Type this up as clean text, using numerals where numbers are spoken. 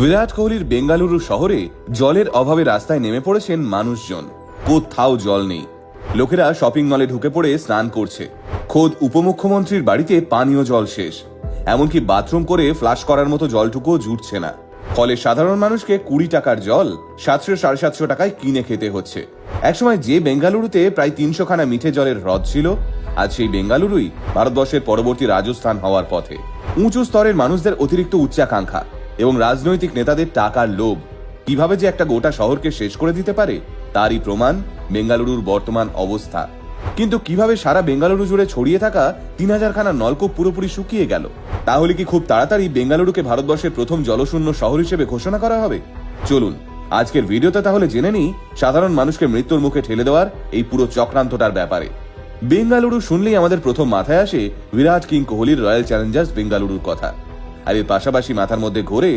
বিরাট কোহলির বেঙ্গালুরু শহরে জলের অভাবে রাস্তায় নেমে পড়েছেন মানুষজন। কোথাও জল নেই। লোকেরা শপিং মলে ঢুকে পড়ে স্নান করছে। খোদ উপমুখ্যমন্ত্রীর বাড়িতে পানীয় জল শেষ। এমনকি বাথরুম করে ফ্লাশ করার মতো জলটুকুও জুটছে না। ফলে সাধারণ মানুষকে 20 টাকার জল 700-750 টাকায় কিনে খেতে হচ্ছে। একসময় যে বেঙ্গালুরুতে প্রায় 300 খানা মিঠে জলের হ্রদ ছিল, আজ সেই বেঙ্গালুরুই ভারতবর্ষের পরবর্তী রাজস্থান হওয়ার পথে। উঁচু স্তরের মানুষদের অতিরিক্ত উচ্চাকাঙ্ক্ষা এবং রাজনৈতিক নেতাদের টাকার লোভ কিভাবে যে একটা গোটা শহরকে শেষ করে দিতে পারে তারই প্রমাণ বেঙ্গালুরুর বর্তমান অবস্থা। কিন্তু কিভাবে সারা বেঙ্গালুরু জুড়ে ছড়িয়ে থাকা 3000 খানা নলকূপ পুরোপুরি শুকিয়ে গেল? তাহলে কি খুব তাড়াতাড়ি বেঙ্গালুরুকে ভারতবর্ষের প্রথম জলশূন্য শহর হিসেবে ঘোষণা করা হবে? চলুন আজকের ভিডিওতে তাহলে জেনে নিই সাধারণ মানুষকে মৃত্যুর মুখে ঠেলে দেওয়ার এই পুরো চক্রান্তটার ব্যাপারে। বেঙ্গালুরু শুনলেই আমাদের প্রথম মাথায় আসে বিরাট কিং কোহলির রয়্যাল চ্যালেঞ্জার্স বেঙ্গালুরুর কথা। আর এর পাশাপাশি মাথার মধ্যে ঘোরে